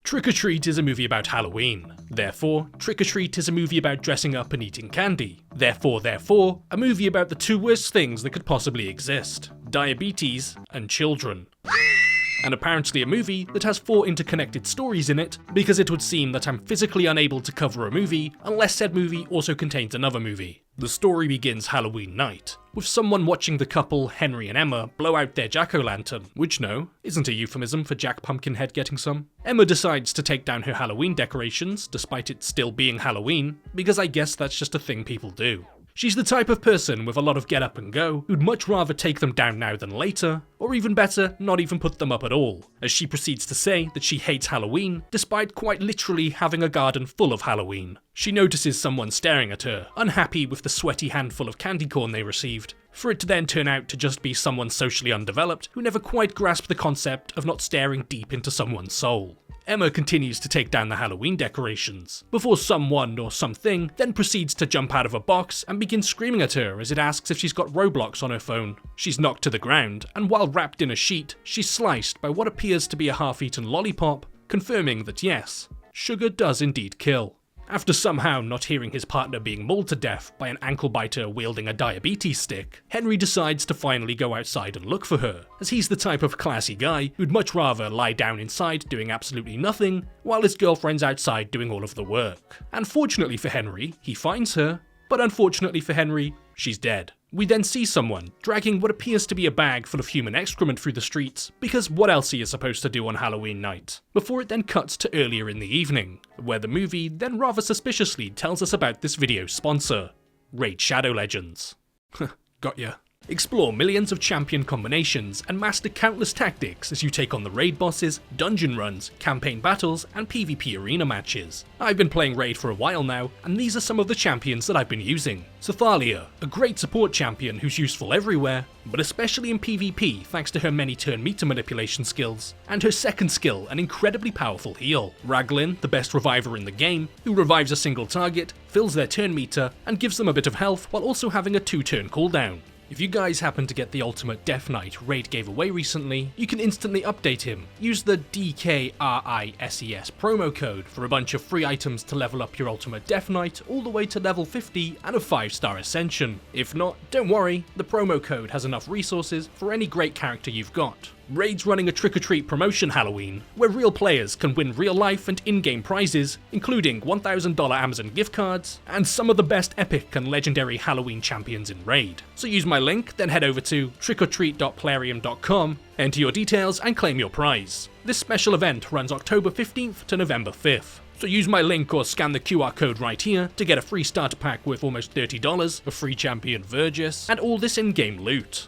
Trick or Treat is a movie about Halloween. Therefore, Trick or Treat is a movie about dressing up and eating candy. Therefore, a movie about the two worst things that could possibly exist: diabetes and children. And apparently a movie that has 4 interconnected stories in it, because it would seem that I'm physically unable to cover a movie unless said movie also contains another movie. The story begins Halloween night, with someone watching the couple, Henry and Emma, blow out their jack-o'-lantern, which isn't a euphemism for Jack Pumpkinhead getting some. Emma decides to take down her Halloween decorations, despite it still being Halloween, because I guess that's just a thing people do. She's the type of person with a lot of get up and go who'd much rather take them down now than later, or even better, not even put them up at all, as she proceeds to say that she hates Halloween despite quite literally having a garden full of Halloween. She notices someone staring at her, unhappy with the sweaty handful of candy corn they received, for it to then turn out to just be someone socially undeveloped who never quite grasped the concept of not staring deep into someone's soul. Emma continues to take down the Halloween decorations, before someone or something then proceeds to jump out of a box and begin screaming at her as it asks if she's got Roblox on her phone. She's knocked to the ground, and while wrapped in a sheet, she's sliced by what appears to be a half-eaten lollipop, confirming that yes, sugar does indeed kill. After somehow not hearing his partner being mauled to death by an ankle biter wielding a diabetes stick, Henry decides to finally go outside and look for her, as he's the type of classy guy who'd much rather lie down inside doing absolutely nothing, while his girlfriend's outside doing all of the work. And fortunately for Henry, he finds her, but unfortunately for Henry, she's dead. We then see someone dragging what appears to be a bag full of human excrement through the streets, because what else are you supposed to do on Halloween night? Before it then cuts to earlier in the evening, where the movie then rather suspiciously tells us about this video's sponsor, Raid Shadow Legends. Got ya. Explore millions of champion combinations and master countless tactics as you take on the raid bosses, dungeon runs, campaign battles, and PvP arena matches. I've been playing Raid for a while now, and these are some of the champions that I've been using. Thalia, a great support champion who's useful everywhere, but especially in PvP thanks to her many turn meter manipulation skills, and her second skill, an incredibly powerful heal. Raglan, the best reviver in the game, who revives a single target, fills their turn meter, and gives them a bit of health while also having a 2-turn cooldown. If you guys happen to get the ultimate Death Knight Raid gave away recently, you can instantly update him. Use the DKRISES promo code for a bunch of free items to level up your ultimate Death Knight all the way to level 50 and a 5-star ascension. If not, don't worry, the promo code has enough resources for any great character you've got. Raid's running a Trick or Treat promotion Halloween, where real players can win real life and in-game prizes, including $1,000 Amazon gift cards, and some of the best epic and legendary Halloween champions in Raid. So use my link, then head over to trickortreat.plarium.com, enter your details and claim your prize. This special event runs October 15th to November 5th. So use my link or scan the QR code right here to get a free starter pack worth almost $30, a free champion Vergis, and all this in-game loot.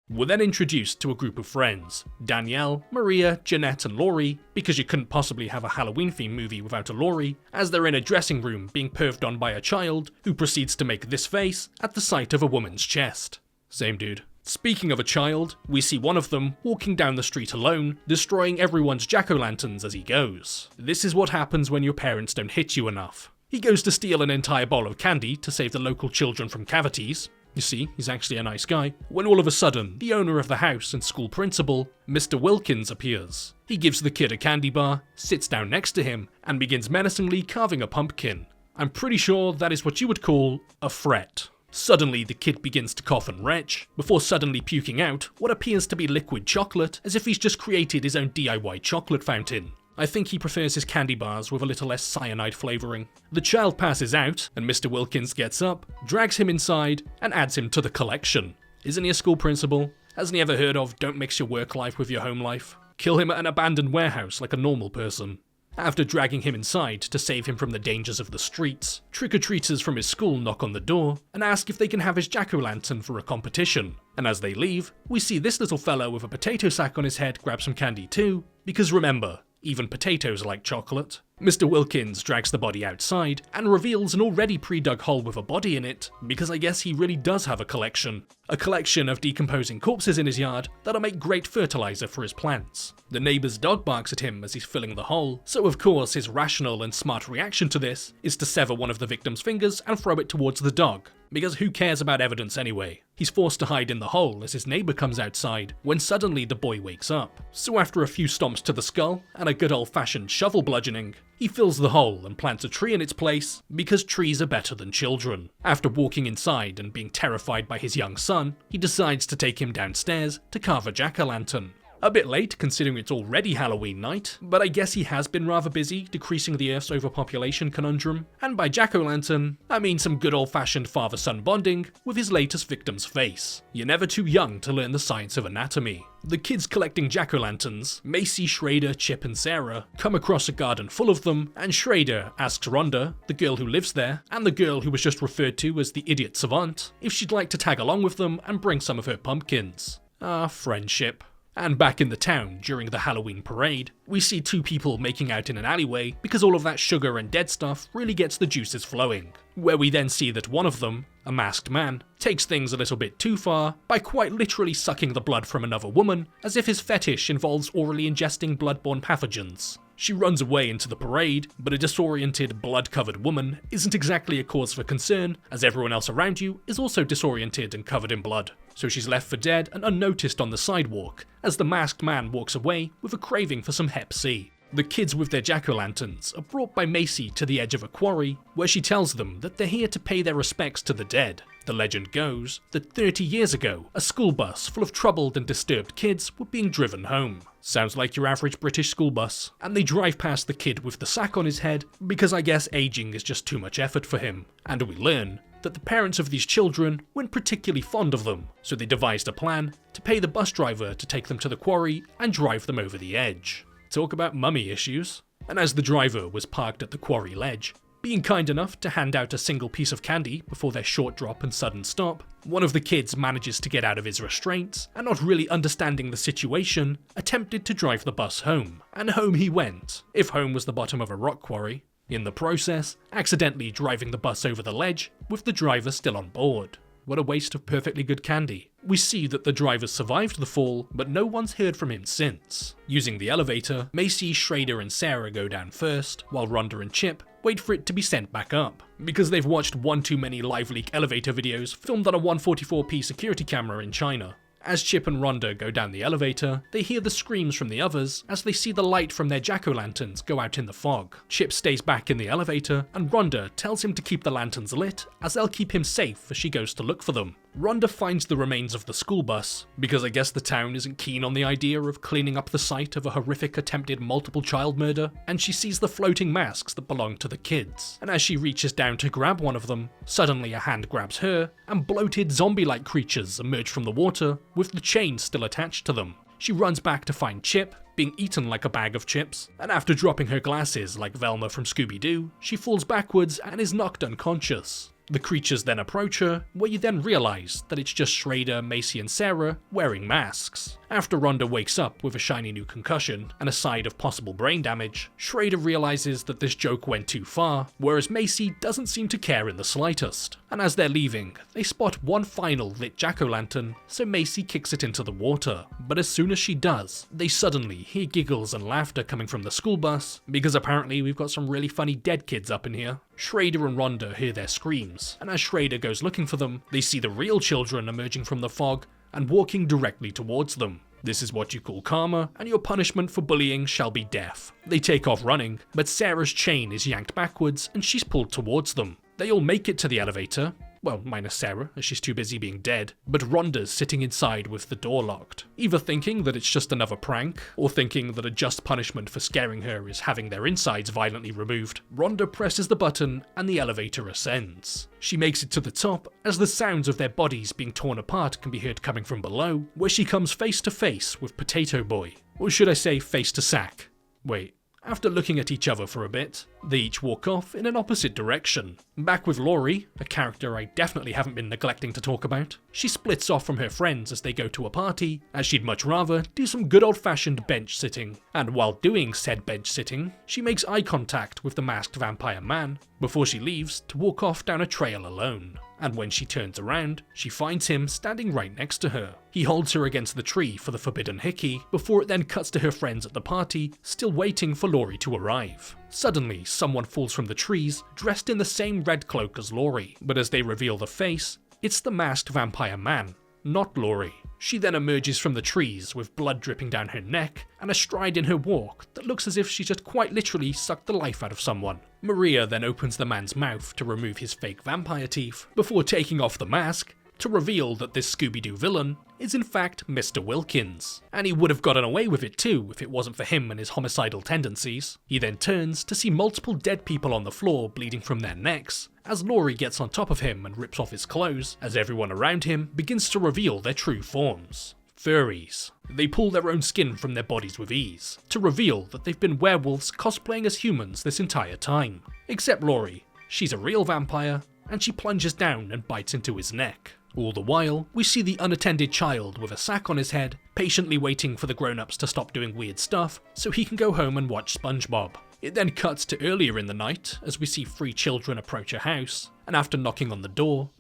We're then introduced to a group of friends, Danielle, Maria, Jeanette and Laurie, because you couldn't possibly have a Halloween-themed movie without a Laurie, as they're in a dressing room being perved on by a child, who proceeds to make this face at the sight of a woman's chest. Same dude. Speaking of a child, we see one of them walking down the street alone, destroying everyone's jack-o'-lanterns as he goes. This is what happens when your parents don't hit you enough. He goes to steal an entire bowl of candy to save the local children from cavities. You see, he's actually a nice guy, when all of a sudden, the owner of the house and school principal, Mr. Wilkins, appears. He gives the kid a candy bar, sits down next to him, and begins menacingly carving a pumpkin. I'm pretty sure that is what you would call a threat. Suddenly, the kid begins to cough and retch, before suddenly puking out what appears to be liquid chocolate, as if he's just created his own DIY chocolate fountain. I think he prefers his candy bars with a little less cyanide flavouring. The child passes out, and Mr. Wilkins gets up, drags him inside, and adds him to the collection. Isn't he a school principal? Hasn't he ever heard of don't mix your work life with your home life? Kill him at an abandoned warehouse like a normal person. After dragging him inside to save him from the dangers of the streets, trick-or-treaters from his school knock on the door and ask if they can have his jack-o'-lantern for a competition. And as they leave, we see this little fellow with a potato sack on his head grab some candy too, because remember, even potatoes like chocolate. Mr. Wilkins drags the body outside and reveals an already pre-dug hole with a body in it, because I guess he really does have a collection. A collection of decomposing corpses in his yard that'll make great fertilizer for his plants. The neighbour's dog barks at him as he's filling the hole, so of course his rational and smart reaction to this is to sever one of the victim's fingers and throw it towards the dog, because who cares about evidence anyway? He's forced to hide in the hole as his neighbour comes outside, when suddenly the boy wakes up. So after a few stomps to the skull and a good old-fashioned shovel bludgeoning, he fills the hole and plants a tree in its place, because trees are better than children. After walking inside and being terrified by his young son, he decides to take him downstairs to carve a jack-o'-lantern. A bit late considering it's already Halloween night, but I guess he has been rather busy decreasing the Earth's overpopulation conundrum, and by jack-o'-lantern, I mean some good old-fashioned father-son bonding with his latest victim's face. You're never too young to learn the science of anatomy. The kids collecting jack-o'-lanterns, Macy, Schrader, Chip and Sarah, come across a garden full of them, and Schrader asks Rhonda, the girl who lives there, and the girl who was just referred to as the idiot savant, if she'd like to tag along with them and bring some of her pumpkins. Ah, friendship. And back in the town, during the Halloween parade, we see two people making out in an alleyway because all of that sugar and dead stuff really gets the juices flowing, where we then see that one of them, a masked man, takes things a little bit too far by quite literally sucking the blood from another woman as if his fetish involves orally ingesting bloodborne pathogens. She runs away into the parade, but a disoriented, blood-covered woman isn't exactly a cause for concern, as everyone else around you is also disoriented and covered in blood. So she's left for dead and unnoticed on the sidewalk, as the masked man walks away with a craving for some Hep C. The kids with their jack-o'-lanterns are brought by Macy to the edge of a quarry, where she tells them that they're here to pay their respects to the dead. The legend goes that 30 years ago, a school bus full of troubled and disturbed kids were being driven home. Sounds like your average British school bus. And they drive past the kid with the sack on his head, because I guess aging is just too much effort for him. And we learn that the parents of these children weren't particularly fond of them, so they devised a plan to pay the bus driver to take them to the quarry and drive them over the edge. Talk about mummy issues. And as the driver was parked at the quarry ledge, being kind enough to hand out a single piece of candy before their short drop and sudden stop, one of the kids manages to get out of his restraints, and not really understanding the situation, attempted to drive the bus home. And home he went, if home was the bottom of a rock quarry. In the process, accidentally driving the bus over the ledge, with the driver still on board. What a waste of perfectly good candy. We see that the driver survived the fall, but no one's heard from him since. Using the elevator, Macy, Schrader and Sarah go down first, while Rhonda and Chip wait for it to be sent back up, because they've watched one too many live leak elevator videos filmed on a 144p security camera in China. As Chip and Rhonda go down the elevator, they hear the screams from the others as they see the light from their jack-o'-lanterns go out in the fog. Chip stays back in the elevator, and Rhonda tells him to keep the lanterns lit, as they'll keep him safe as she goes to look for them. Rhonda finds the remains of the school bus, because I guess the town isn't keen on the idea of cleaning up the site of a horrific attempted multiple child murder, and she sees the floating masks that belong to the kids. And as she reaches down to grab one of them, suddenly a hand grabs her, and bloated zombie-like creatures emerge from the water, with the chain still attached to them. She runs back to find Chip, being eaten like a bag of chips, and after dropping her glasses like Velma from Scooby-Doo, she falls backwards and is knocked unconscious. The creatures then approach her, where you then realise that it's just Schrader, Macy and Sarah wearing masks. After Rhonda wakes up with a shiny new concussion and a side of possible brain damage, Schrader realises that this joke went too far, whereas Macy doesn't seem to care in the slightest. And as they're leaving, they spot one final lit jack-o'-lantern, so Macy kicks it into the water. But as soon as she does, they suddenly hear giggles and laughter coming from the school bus, because apparently we've got some really funny dead kids up in here. Schrader and Rhonda hear their screams, and as Schrader goes looking for them, they see the real children emerging from the fog and walking directly towards them. This is what you call karma, and your punishment for bullying shall be death. They take off running, but Sarah's chain is yanked backwards and she's pulled towards them. They all make it to the elevator, well, minus Sarah, as she's too busy being dead, but Rhonda's sitting inside with the door locked, either thinking that it's just another prank, or thinking that a just punishment for scaring her is having their insides violently removed. Rhonda presses the button and the elevator ascends. She makes it to the top, as the sounds of their bodies being torn apart can be heard coming from below, where she comes face to face with Potato Boy. Or should I say face to sack? Wait. After looking at each other for a bit, they each walk off in an opposite direction. Back with Laurie, a character I definitely haven't been neglecting to talk about, she splits off from her friends as they go to a party, as she'd much rather do some good old-fashioned bench sitting. And while doing said bench sitting, she makes eye contact with the masked vampire man, before she leaves to walk off down a trail alone. And when she turns around, she finds him standing right next to her. He holds her against the tree for the forbidden hickey, before it then cuts to her friends at the party, still waiting for Laurie to arrive. Suddenly, someone falls from the trees, dressed in the same red cloak as Laurie, but as they reveal the face, it's the masked vampire man, not Laurie. She then emerges from the trees with blood dripping down her neck and a stride in her walk that looks as if she just quite literally sucked the life out of someone. Maria then opens the man's mouth to remove his fake vampire teeth before taking off the mask to reveal that this Scooby-Doo villain is in fact Mr. Wilkins. And he would have gotten away with it too if it wasn't for him and his homicidal tendencies. He then turns to see multiple dead people on the floor bleeding from their necks, as Laurie gets on top of him and rips off his clothes, as everyone around him begins to reveal their true forms. Furries. They pull their own skin from their bodies with ease, to reveal that they've been werewolves cosplaying as humans this entire time. Except Laurie. She's a real vampire, and she plunges down and bites into his neck. All the while, we see the unattended child with a sack on his head, patiently waiting for the grown-ups to stop doing weird stuff so he can go home and watch SpongeBob. It then cuts to earlier in the night as we see 3 children approach a house, and after knocking on the door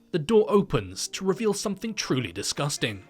opens to reveal something truly disgusting.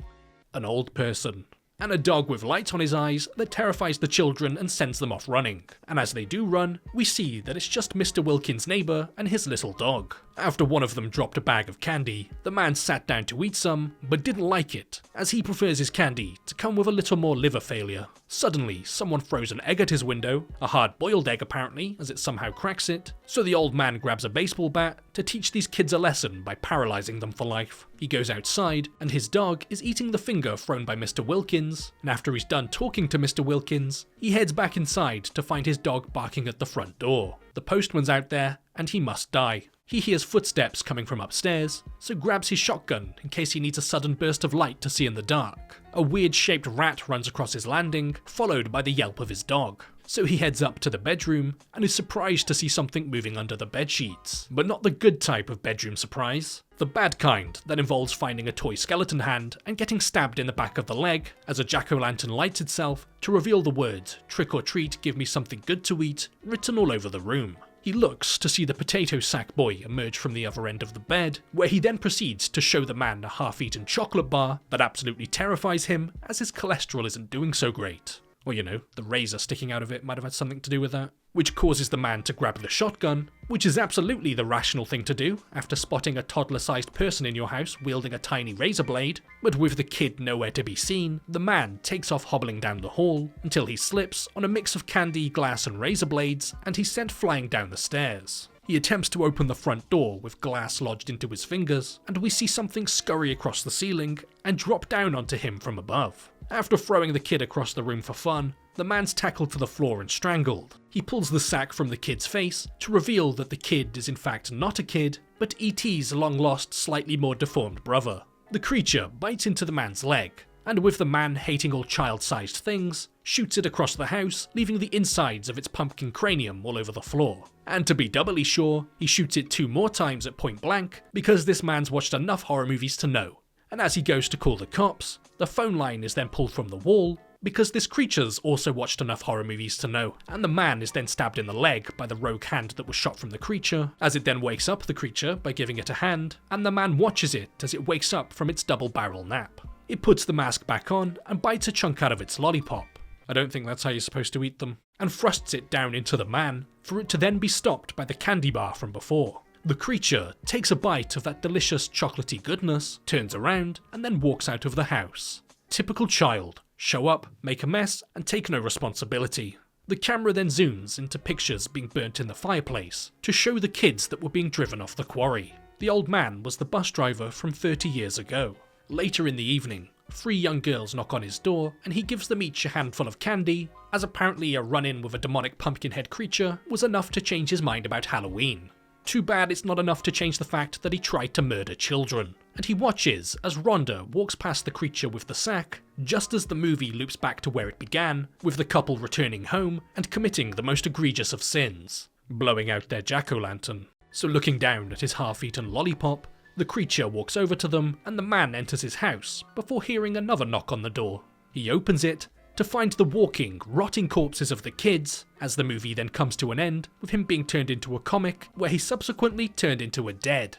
An old person. And a dog with lights on his eyes that terrifies the children and sends them off running. And as they do run, we see that it's just Mr. Wilkins' neighbour and his little dog. After one of them dropped a bag of candy, the man sat down to eat some, but didn't like it, as he prefers his candy to come with a little more liver failure. Suddenly, someone throws an egg at his window, a hard-boiled egg apparently, as it somehow cracks it, so the old man grabs a baseball bat to teach these kids a lesson by paralysing them for life. He goes outside, and his dog is eating the finger thrown by Mr. Wilkins, and after he's done talking to Mr. Wilkins, he heads back inside to find his dog barking at the front door. The postman's out there, and he must die. He hears footsteps coming from upstairs, so grabs his shotgun in case he needs a sudden burst of light to see in the dark. A weird-shaped rat runs across his landing, followed by the yelp of his dog. So he heads up to the bedroom and is surprised to see something moving under the bedsheets. But not the good type of bedroom surprise. The bad kind that involves finding a toy skeleton hand and getting stabbed in the back of the leg as a jack-o'-lantern lights itself to reveal the words "Trick or treat, give me something good to eat" written all over the room. He looks to see the potato sack boy emerge from the other end of the bed, where he then proceeds to show the man a half-eaten chocolate bar that absolutely terrifies him as his cholesterol isn't doing so great. Or you know, the razor sticking out of it might have had something to do with that. Which causes the man to grab the shotgun, which is absolutely the rational thing to do after spotting a toddler-sized person in your house wielding a tiny razor blade. But with the kid nowhere to be seen, the man takes off hobbling down the hall until he slips on a mix of candy, glass and razor blades, and he's sent flying down the stairs. He attempts to open the front door with glass lodged into his fingers, and we see something scurry across the ceiling and drop down onto him from above. After throwing the kid across the room for fun, the man's tackled to the floor and strangled. He pulls the sack from the kid's face to reveal that the kid is in fact not a kid, but E.T.'s long-lost, slightly more deformed brother. The creature bites into the man's leg, and with the man hating all child-sized things, shoots it across the house, leaving the insides of its pumpkin cranium all over the floor. And to be doubly sure, he shoots it 2 more times at point blank, because this man's watched enough horror movies to know. And as he goes to call the cops, the phone line is then pulled from the wall, because this creature's also watched enough horror movies to know, and the man is then stabbed in the leg by the rogue hand that was shot from the creature, as it then wakes up the creature by giving it a hand, and the man watches it as it wakes up from its double-barrel nap. It puts the mask back on and bites a chunk out of its lollipop. I don't think that's how you're supposed to eat them, and thrusts it down into the man, for it to then be stopped by the candy bar from before. The creature takes a bite of that delicious chocolatey goodness, turns around, and then walks out of the house. Typical child. Show up, make a mess, and take no responsibility. The camera then zooms into pictures being burnt in the fireplace to show the kids that were being driven off the quarry. The old man was the bus driver from 30 years ago. Later in the evening, 3 young girls knock on his door and he gives them each a handful of candy, as apparently a run-in with a demonic pumpkin-head creature was enough to change his mind about Halloween. Too bad it's not enough to change the fact that he tried to murder children. And he watches as Rhonda walks past the creature with the sack, just as the movie loops back to where it began, with the couple returning home and committing the most egregious of sins, blowing out their jack-o'-lantern. So looking down at his half-eaten lollipop, the creature walks over to them and the man enters his house before hearing another knock on the door. He opens it, to find the walking, rotting corpses of the kids, as the movie then comes to an end with him being turned into a comic, where he subsequently turned into a dead.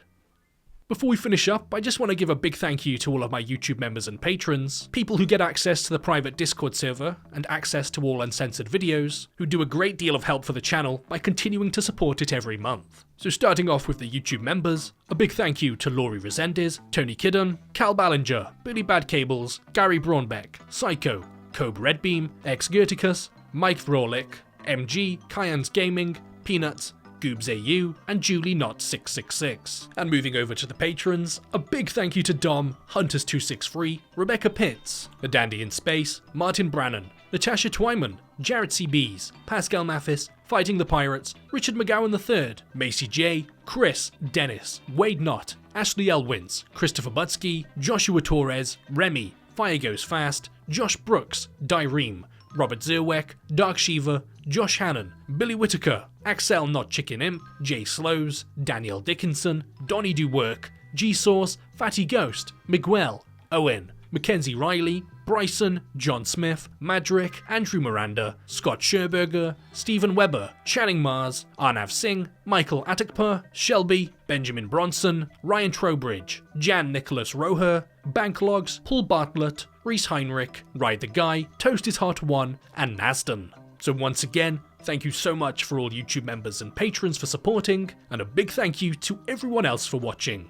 Before we finish up, I just want to give a big thank you to all of my YouTube members and patrons, people who get access to the private Discord server and access to all uncensored videos, who do a great deal of help for the channel by continuing to support it every month. So starting off with the YouTube members, a big thank you to Laurie Resendez, Tony Kiddon, Cal Ballinger, Billy Bad Cables, Gary Braunbeck, Psycho, Cobe Redbeam, X Gerticus, Mike Vrolick, MG, Kyan's Gaming, Peanuts, Goobs AU, and Julie Not 666. And moving over to the patrons, a big thank you to Dom, Hunters263, Rebecca Pitts, The Dandy in Space, Martin Brannan, Natasha Twyman, Jared C. Bees, Pascal Mathis, Fighting the Pirates, Richard McGowan III, Macy J, Chris, Dennis, Wade Knott, Ashley L. Wintz, Christopher Butsky, Joshua Torres, Remy, Fire Goes Fast, Josh Brooks, Dyreem, Robert Zerweck, Dark Shiva, Josh Hannon, Billy Whitaker, Axel Not Chicken Imp, Jay Slows, Danielle Dickinson, Donnie Do Work, G-Source, Fatty Ghost, Miguel, Owen, Mackenzie Riley, Bryson, John Smith, Madrick, Andrew Miranda, Scott Scherberger, Stephen Weber, Channing Mars, Arnav Singh, Michael Attakpur, Shelby, Benjamin Bronson, Ryan Trowbridge, Jan Nicholas Roher, Banklogs, Paul Bartlett, Reese Heinrich, Ride the Guy, Toast is Hot 1, and Nasdon. So once again, thank you so much for all YouTube members and patrons for supporting, and a big thank you to everyone else for watching.